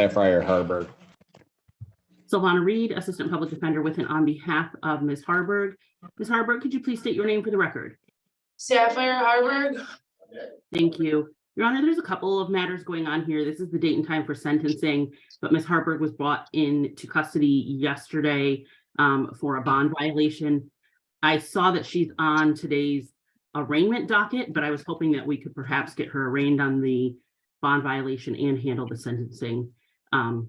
Sapphire Harburg. Silvana Reed, Assistant Public Defender with and on behalf of Ms. Harburg. Ms. Harburg, could you please state your name for the record? Sapphire Harburg. Thank you. Your Honor, there's a couple of matters going on here. This is the date and time for sentencing, but Ms. Harburg was brought into custody yesterday for a bond violation. I saw that she's on today's arraignment docket, but I was hoping that we could perhaps get her arraigned on the bond violation and handle the sentencing.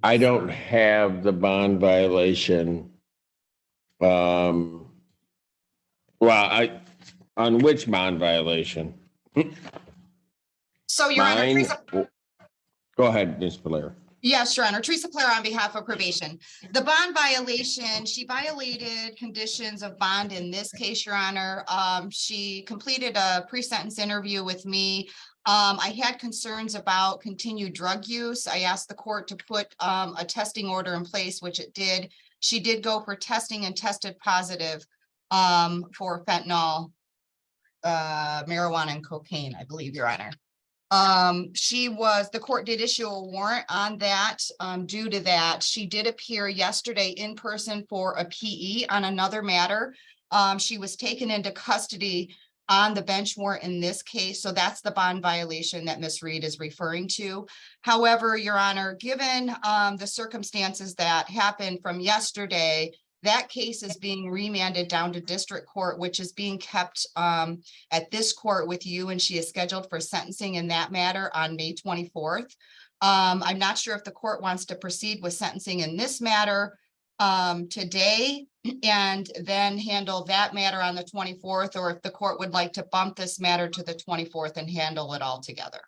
I don't have the bond violation. Well, on which bond violation? So, Your Honor, Teresa, go ahead, Ms. Blair. yes, Your Honor, Teresa Blair on behalf of probation. The bond violation, she violated conditions of bond in this case, Your Honor. She completed a pre-sentence interview with me. I had concerns about continued drug use. I asked the court to put a testing order in place, which it did. She did go for testing and tested positive for fentanyl, marijuana, and cocaine, I believe, Your Honor. The court did issue a warrant on that. Due to that, she did appear yesterday in person for a PE on another matter. She was taken into custody on the bench warrant in this case. So that's the bond violation that Ms. Reed is referring to. However, Your Honor, given the circumstances that happened from yesterday, that case is being remanded down to district court, which is being kept at this court with you, and she is scheduled for sentencing in that matter on May 24th. I'm not sure if the court wants to proceed with sentencing in this matter today and then handle that matter on the 24th, or if the court would like to bump this matter to the 24th and handle it all together.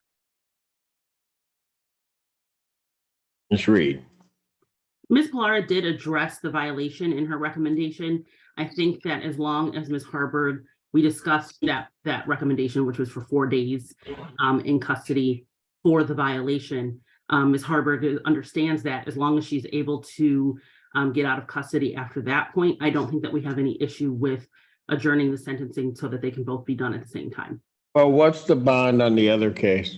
Ms. Reed. Ms. Pilara did address the violation in her recommendation. I think that as long as Ms. Harburg, we discussed that recommendation, which was for 4 days in custody for the violation. Ms. Harburg understands that as long as she's able to get out of custody after that point, I don't think that we have any issue with adjourning the sentencing so that they can both be done at the same time. Well, what's the bond on the other case?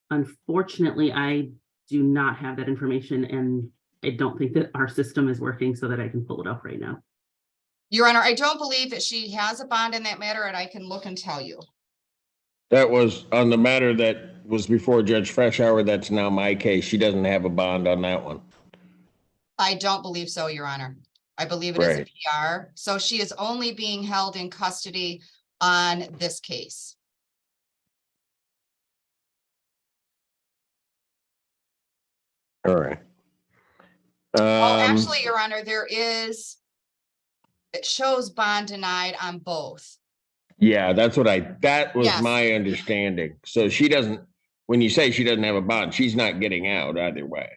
Unfortunately, I do not have that information, and I don't think that our system is working so that I can pull it up right now. Your Honor, I don't believe that she has a bond in that matter, and I can look and tell you. That was on the matter that was before Judge Freshour. That's now my case. She doesn't have a bond on that one. I don't believe so, Your Honor. I believe it is a PR. So she is only being held in custody on this case. All right. Well, actually, Your Honor, it shows bond denied on both. Yeah, that was Yes. my understanding. So she doesn't, when you say she doesn't have a bond, she's not getting out either way.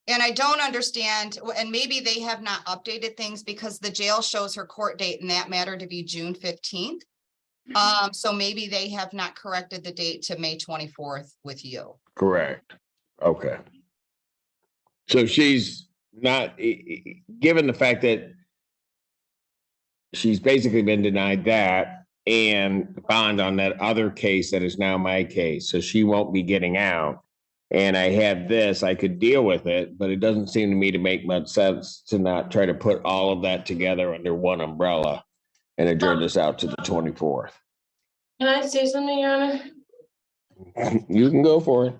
And I don't understand, and maybe they have not updated things because the jail shows her court date in that matter to be June 15th. So maybe they have not corrected the date to May 24th with you. Correct. Okay. So she's not, given the fact that she's basically been denied that and bond on that other case that is now my case, so she won't be getting out. And I have this, I could deal with it, but it doesn't seem to me to make much sense to not try to put all of that together under one umbrella and adjourn this out to the 24th. Can I say something, Your Honor? You can go for it.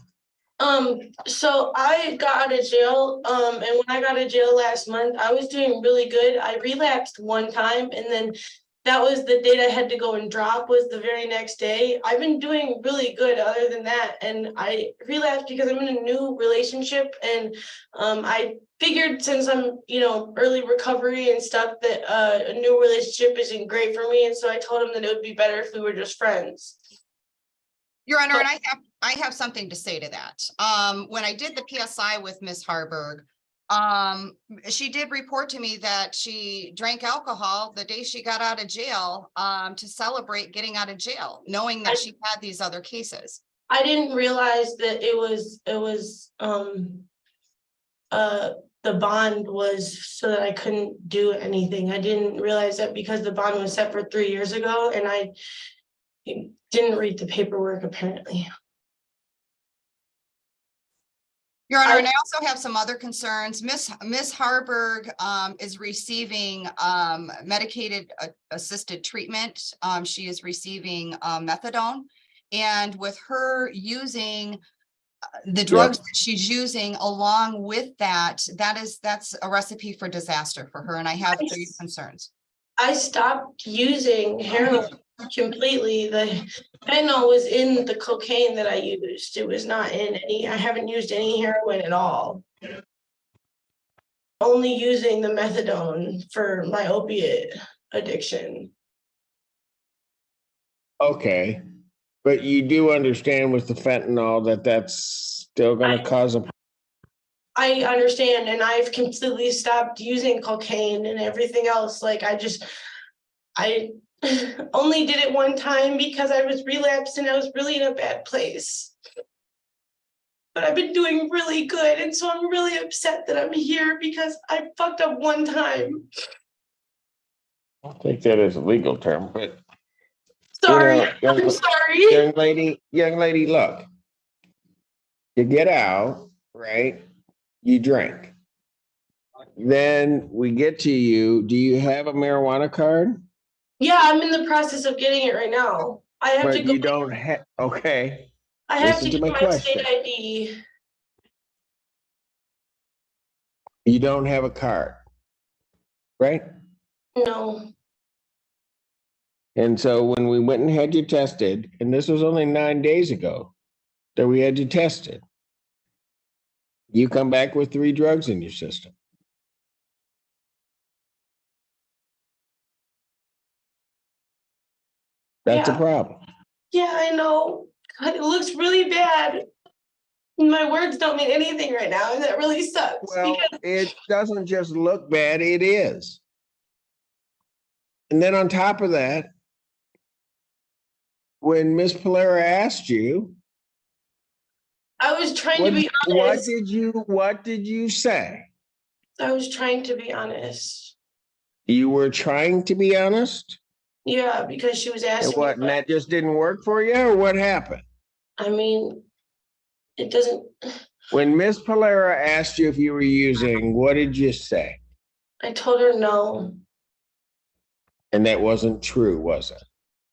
So I got out of jail, and when I got out of jail last month, I was doing really good. I relapsed one time, and then that was the date I had to go and drop was the very next day. I've been doing really good other than that, and I relapsed because I'm in a new relationship, and I figured since I'm, early recovery and stuff that a new relationship isn't great for me, and so I told him that it would be better if we were just friends. Your Honor, and I have something to say to that. When I did the PSI with Ms. Harburg, she did report to me that she drank alcohol the day she got out of jail to celebrate getting out of jail, knowing that she had these other cases. I didn't realize that it was the bond was so that I couldn't do anything. I didn't realize that because the bond was set for 3 years ago, and I didn't read the paperwork apparently. Your Honor, and I also have some other concerns. Miss Harburg is receiving medicated assisted treatment. She is receiving methadone. And with her using the drugs that she's using along with that, that's a recipe for disaster for her. And I have grave concerns. I stopped using heroin completely. The fentanyl was in the cocaine that I used. It was not in any, I haven't used any heroin at all. Only using the methadone for my opiate addiction. Okay, but you do understand with the fentanyl that that's still going to cause a. I understand, and I've completely stopped using cocaine and everything else. Like I only did it one time because I was relapsed and I was really in a bad place. But I've been doing really good, and so I'm really upset that I'm here because I fucked up one time. I don't think that is a legal term, but. Sorry, young, I'm sorry. young lady, look. You get out, right? You drink. Then we get to you. Do you have a marijuana card? Yeah, I'm in the process of getting it right now. I have to But go. you don't have, okay. I have to Listen to get my my question. state ID. You don't have a card, right? No, And so when we went and had you tested, and this was only 9 days ago that we had you tested, you come back with 3 drugs in your system. That's a Yeah. problem. Yeah, I know. God, it looks really bad. My words don't mean anything right now, and that really sucks. Well, it doesn't just look bad, it is. And then on top of that, when Miss Polera asked you, I was trying to be honest. what did you say? I was trying to be honest. You were trying to be honest? Yeah, because she was And asking what, me. and that just didn't work for you, or what happened? I mean, it doesn't. When Miss Polera asked you if you were using, what did you say? I told her no, And that wasn't true, was it?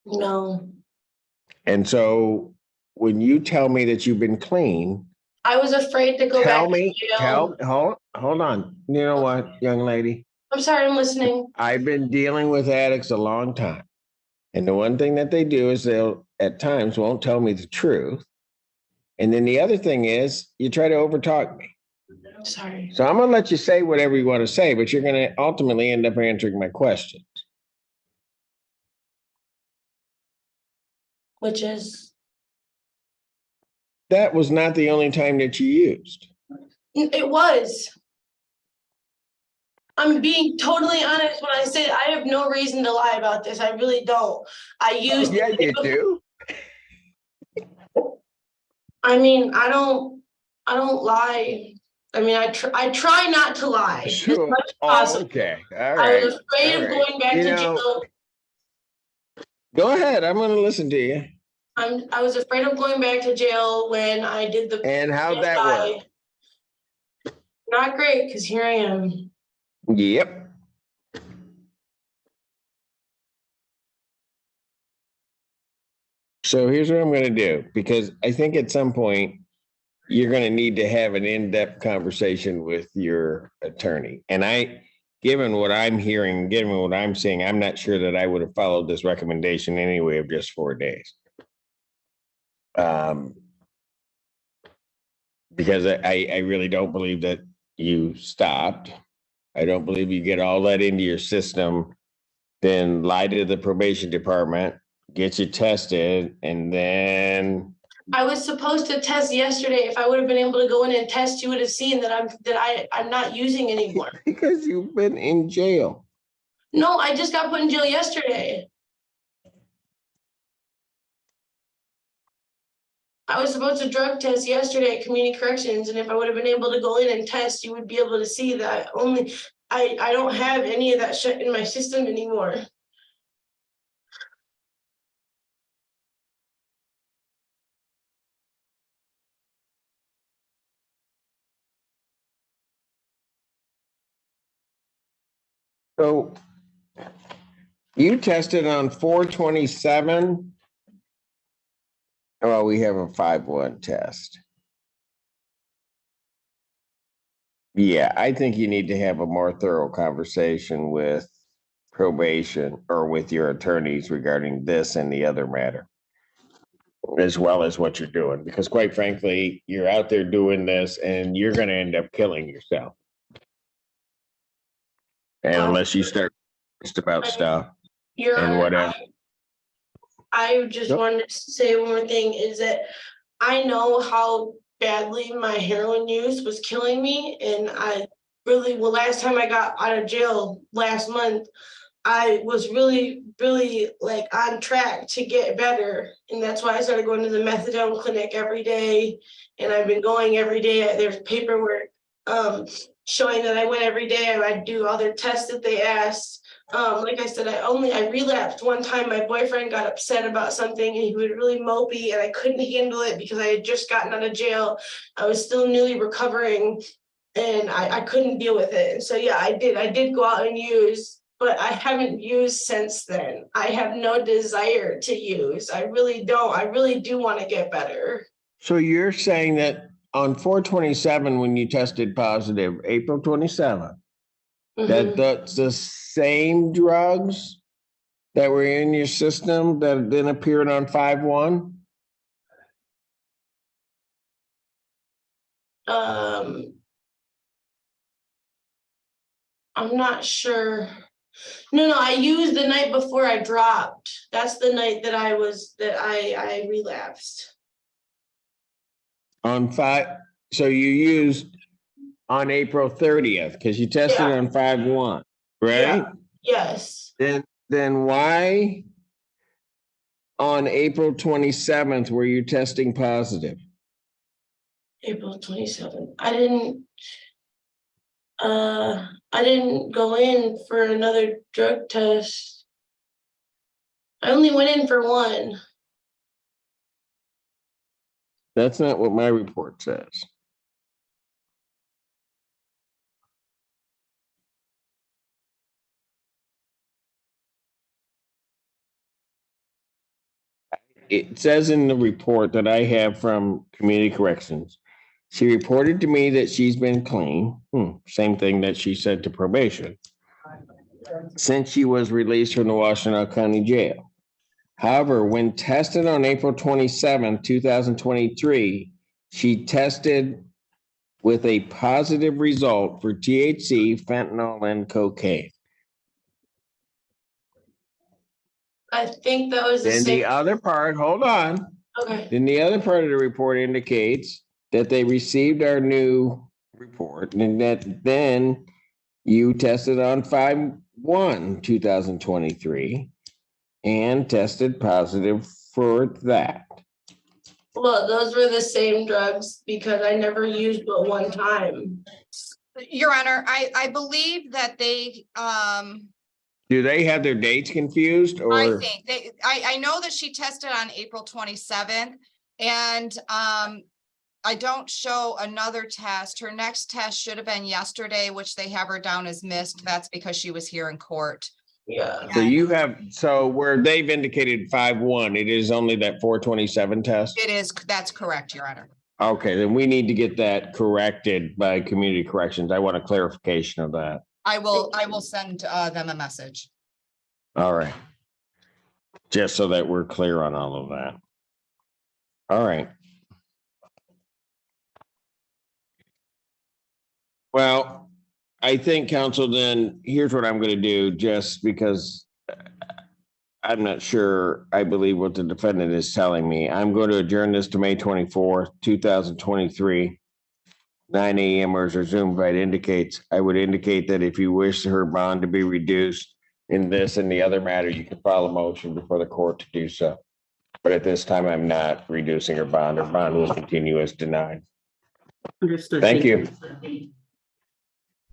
no. And so when you tell me that you've been clean, I was afraid to go back to jail. hold on. You know what, young lady? I'm sorry, I'm listening. I've been dealing with addicts a long time. And the one thing that they do is they'll at times won't tell me the truth. And then the other thing is you try to overtalk me. Sorry. So I'm going to let you say whatever you want to say, but you're going to ultimately end up answering my questions. Which is? That was not the only time that you used. It was. I'm being totally honest when I say I have no reason to lie about this. I really don't. I used. Yeah, you do. I mean, I don't lie. I mean, I try not to lie as Sure. much as Oh, possible. okay. All right. I was afraid All of right. going back You to know, jail. go ahead. I'm going to listen to you. I was afraid of going back to jail when I did the. And how'd that work? Not great, because here I am. Yep. So here's what I'm going to do, because I think at some point you're going to need to have an in-depth conversation with your attorney. And given what I'm hearing, given what I'm seeing, I'm not sure that I would have followed this recommendation anyway of just 4 days. Because I really don't believe that you stopped. I don't believe you get all that into your system, then lie to the probation department, get you tested, and then. I was supposed to test yesterday. If I would have been able to go in and test, you would have seen that I'm not using anymore. Because you've been in jail. No, I just got put in jail yesterday. I was supposed to drug test yesterday at community corrections, and if I would have been able to go in and test, you would be able to see that I don't have any of that shit in my system anymore. So you tested on 4/27. Well, we have a 5/1 test. Yeah, I think you need to have a more thorough conversation with probation or with your attorneys regarding this and the other matter, as well as what you're doing, because quite frankly, you're out there doing this and you're gonna end up killing yourself. And unless you start just about stuff Your and Honor, whatever. I just Yep. wanted to say one more thing is that I know how badly my heroin use was killing me, and last time I got out of jail last month, I was really, really like on track to get better. And that's why I started going to the methadone clinic every day. And I've been going every day. There's paperwork showing that I went every day. I do all their tests that they asked. Like I said, I relapsed one time. My boyfriend got upset about something and he was really mopey and I couldn't handle it because I had just gotten out of jail. I was still newly recovering and I couldn't deal with it. And so, yeah, I did go out and use, but I haven't used since then. I have no desire to use. I really don't. I really do want to get better. So you're saying that on 4/27, when you tested positive, April 27th, that that's the same drugs that were in your system that then appeared on 5/1? I'm not sure. No, I used the night before I dropped. That's the night that I relapsed. On 5, so you used on April 30th, because you tested Yeah. on 5/1, right? Yeah. Yes. Then why on April 27th were you testing positive? April 27th. I didn't go in for another drug test. I only went in for one. That's not what my report says. It says in the report that I have from Community Corrections, she reported to me that she's been clean. Same thing that she said to probation since she was released from the Washtenaw County Jail. However, when tested on April 27, 2023, she tested with a positive result for THC, fentanyl, and cocaine. I think that was the Then same. the other part, hold on. Okay. Then the other part of the report indicates that they received our new report and that then you tested on 5/1/2023 and tested positive for that. Well, those were the same drugs because I never used but one time. Your Honor, I believe that they, Do they have their dates confused I or? think I know that she tested on April 27th and, I don't show another test. Her next test should have been yesterday, which they have her down as missed. That's because she was here in court. Yeah. So you have, so where they've indicated 5/1, it is only that 4/27 test? It is, that's correct, Your Honor. Okay, then we need to get that corrected by Community Corrections. I want a clarification of that. I will send them a message. All right. Just so that we're clear on all of that. All right. Well, I think, counsel, then here's what I'm going to do, just because I'm not sure I believe what the defendant is telling me. I'm going to adjourn this to May 24th, 2023, 9 a.m. or as our Zoom invite indicates. I would indicate that if you wish her bond to be reduced in this and the other matter, you can file a motion before the court to do so. But at this time, I'm not reducing her bond. Her bond will continue as denied. Understood. Thank you.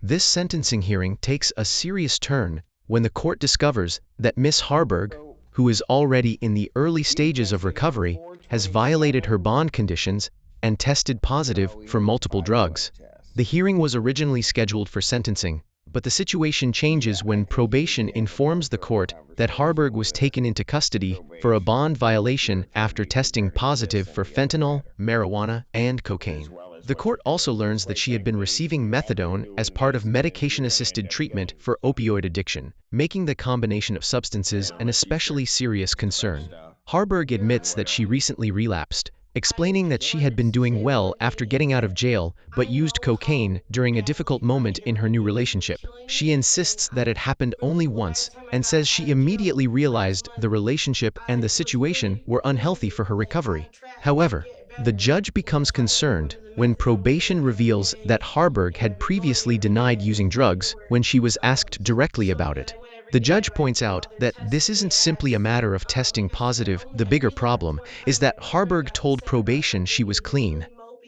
This sentencing hearing takes a serious turn when the court discovers that Miss Harburg, who is already in the early stages of recovery, has violated her bond conditions and tested positive for multiple drugs. The hearing was originally scheduled for sentencing, but the situation changes when probation informs the court that Harburg was taken into custody for a bond violation after testing positive for fentanyl, marijuana, and cocaine. The court also learns that she had been receiving methadone as part of medication-assisted treatment for opioid addiction, making the combination of substances an especially serious concern. Harburg admits that she recently relapsed, explaining that she had been doing well after getting out of jail but used cocaine during a difficult moment in her new relationship. She insists that it happened only once and says she immediately realized the relationship and the situation were unhealthy for her recovery. However, the judge becomes concerned when probation reveals that Harburg had previously denied using drugs when she was asked directly about it. The judge points out that this isn't simply a matter of testing positive. The bigger problem is that Harburg told probation she was clean,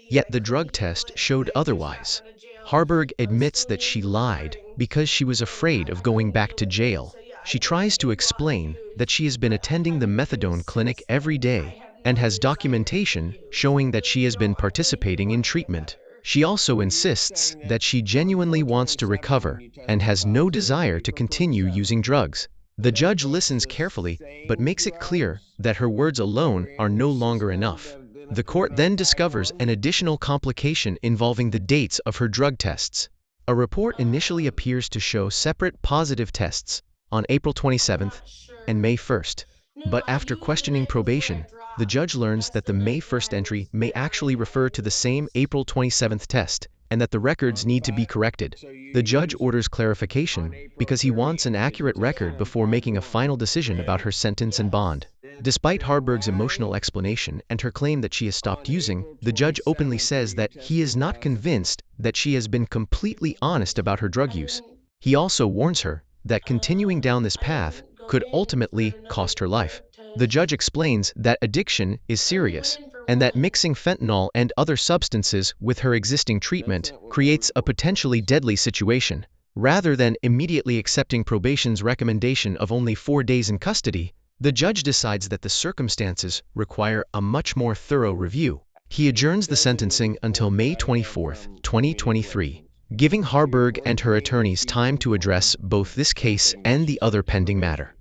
yet the drug test showed otherwise. Harburg admits that she lied because she was afraid of going back to jail. She tries to explain that she has been attending the methadone clinic every day and has documentation showing that she has been participating in treatment. She also insists that she genuinely wants to recover and has no desire to continue using drugs. The judge listens carefully but makes it clear that her words alone are no longer enough. The court then discovers an additional complication involving the dates of her drug tests. A report initially appears to show separate positive tests on April 27th and May 1st, but after questioning probation, the judge learns that the May 1st entry may actually refer to the same April 27th test, and that the records need to be corrected. The judge orders clarification because he wants an accurate record before making a final decision about her sentence and bond. Despite Harburg's emotional explanation and her claim that she has stopped using, the judge openly says that he is not convinced that she has been completely honest about her drug use. He also warns her that continuing down this path could ultimately cost her life. The judge explains that addiction is serious and that mixing fentanyl and other substances with her existing treatment creates a potentially deadly situation. Rather than immediately accepting probation's recommendation of only 4 days in custody, the judge decides that the circumstances require a much more thorough review. He adjourns the sentencing until May 24, 2023, giving Harburg and her attorneys time to address both this case and the other pending matter.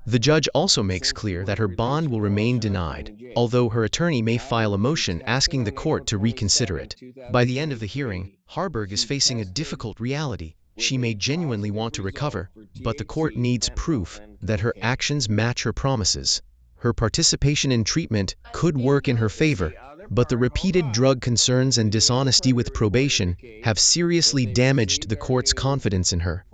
The judge also makes clear that her bond will remain denied, although her attorney may file a motion asking the court to reconsider it. By the end of the hearing, Harburg is facing a difficult reality. She may genuinely want to recover, but the court needs proof that her actions match her promises. Her participation in treatment could work in her favor, but the repeated drug concerns and dishonesty with probation have seriously damaged the court's confidence in her.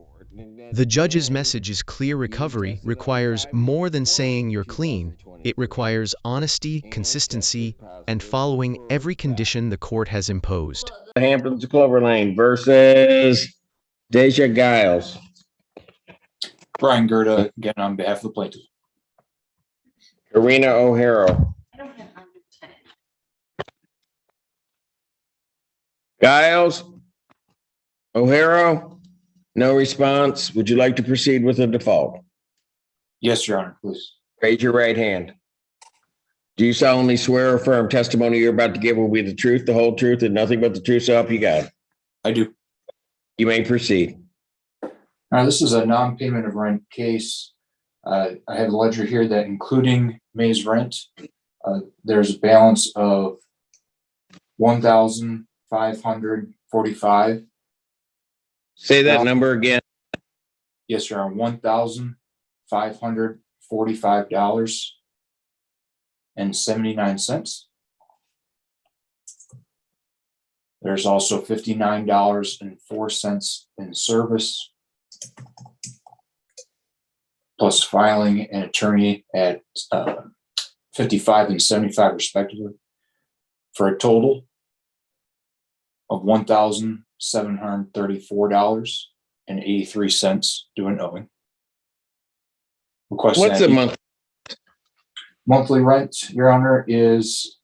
The judge's message is clear: recovery requires more than saying you're clean. It requires honesty, consistency, and following every condition the court has imposed. Hamptons Clover Lane versus Deja Giles. Brian Gerda, again, on behalf of the plaintiff. Karina O'Hara. Giles. O'Hara. No response. Would you like to proceed with a default? Yes, Your Honor, please. Raise your right hand. Do you solemnly swear or affirm testimony you're about to give will be the truth, the whole truth, and nothing but the truth, so help you God? I do. You may proceed. Now, this is a non-payment of rent case. I have a ledger here that, including May's rent, there's a balance of $1,545. Say that number again. Yes, Your Honor, $1,545.79. There's also $59.04 in service, plus filing and attorney at 55 and 75 respectively, for a total of $1,734.83 due and owing. What's the month? Monthly rent, Your Honor, is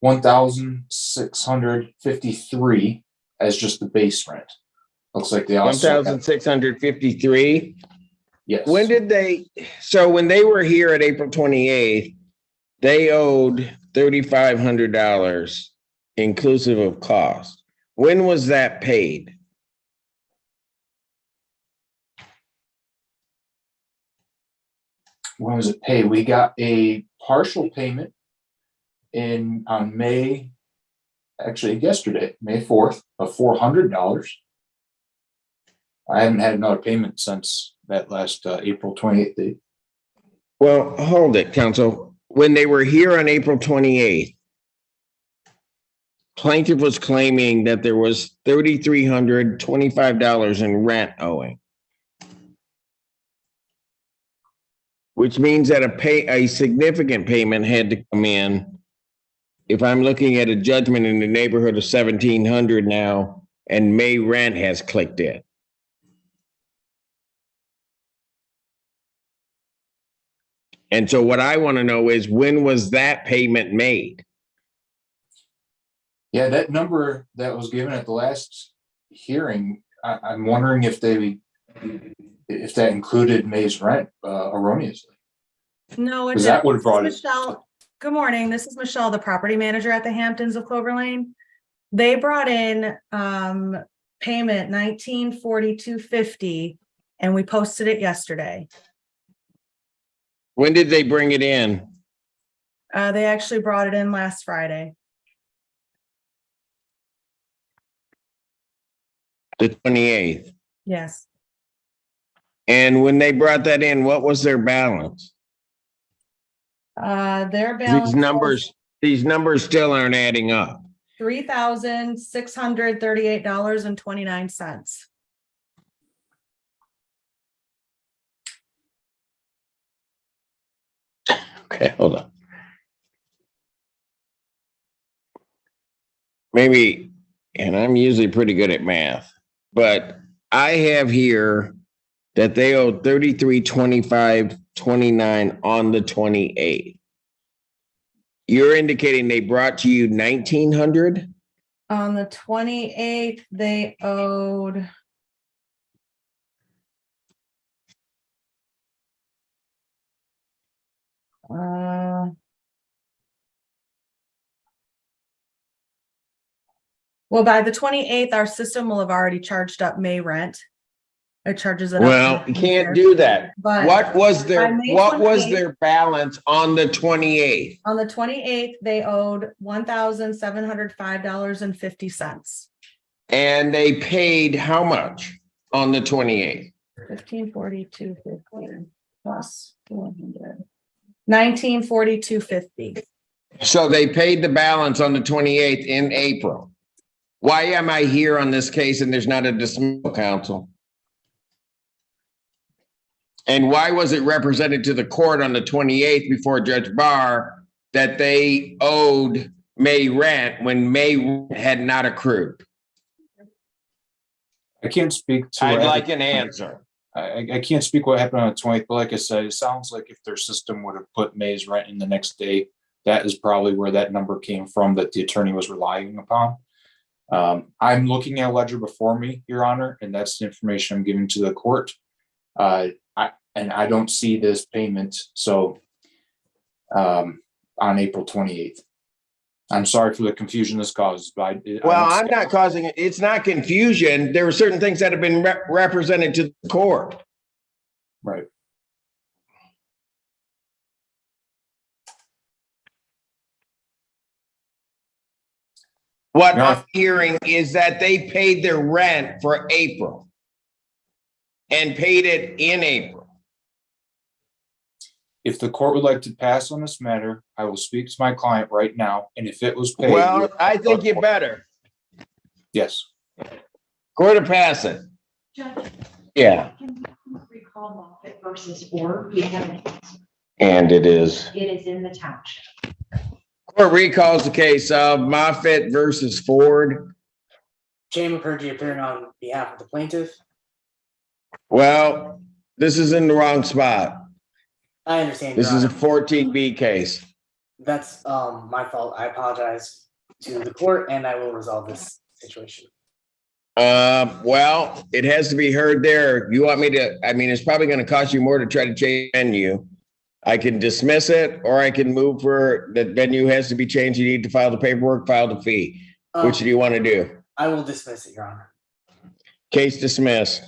$1,653 as just the base rent. Looks like they also $1,653. Yes. When did they? So when they were here at April 28th, they owed $3,500 inclusive of cost. When was that paid? When was it paid? We got a partial payment on May, actually yesterday, May 4th, of $400. I haven't had another payment since that last April 28th date. Well, hold it, counsel. When they were here on April 28th, plaintiff was claiming that there was $3,325 in rent owing, which means that a significant payment had to come in. If I'm looking at a judgment in the neighborhood of $1,700 now, and May rent has clicked in. And so what I want to know is, when was that payment made? Yeah, that number that was given at the last hearing, I'm wondering if that included May's rent erroneously. No, it Because that would have brought This it. is Michelle. Good morning. This is Michelle, the property manager at the Hamptons of Clover Lane. They brought in payment 1942.50 and we posted it yesterday. When did they bring it in? They actually brought it in last Friday. The 28th. Yes. And when they brought that in, what was their balance? Their balance. These numbers still aren't adding up. $3,638.29. Okay, hold on. Maybe, and I'm usually pretty good at math, but I have here that they owe $33.25.29 on the 28th. You're indicating they brought to you $1,900? On the 28th, they owed. Well, by the 28th, our system will have already charged up May rent. It charges it up. Well, you can't do that. But What was by May their balance on the 28th? on the 28th, they owed $1,705.50. And they paid how much on the 28th? 1542.50 plus 400. 1942.50. So they paid the balance on the 28th in April. Why am I here on this case and there's not a dismissal, counsel? And why was it represented to the court on the 28th before Judge Barr that they owed May rent when May had not accrued? I can't speak to. I'd like an answer. I can't speak what happened on the 20th, but like I said, it sounds like if their system would have put May's rent in the next day, that is probably where that number came from that the attorney was relying upon. I'm looking at a ledger before me, Your Honor, and that's the information I'm giving to the court. I don't see this payment. So on April 28th. I'm sorry for the confusion this caused. But I'm not causing it. It's not confusion. There are certain things that have been represented to the court. Right. What I'm hearing is that they paid their rent for April and paid it in April. If the court would like to pass on this matter, I will speak to my client right now. And if it was paid. Well, I think you better. Yes. Court to pass it. Judge, Yeah. can you recall Moffitt versus Ford? We haven't. And it is. It is in the township. Court recalls the case of Moffitt versus Ford. Jay McCurdy appearing on behalf of the plaintiff. Well, this is in the wrong spot. I understand. This Your is a Honor. 14B case. That's my fault. I apologize to the court and I will resolve this situation. Well, it has to be heard there. You want me to, I mean, it's probably going to cost you more to try to change venue. I can dismiss it, or I can move for that venue has to be changed. You need to file the paperwork, file the fee. Which do you want to do? I will dismiss it, Your Honor. Case dismissed.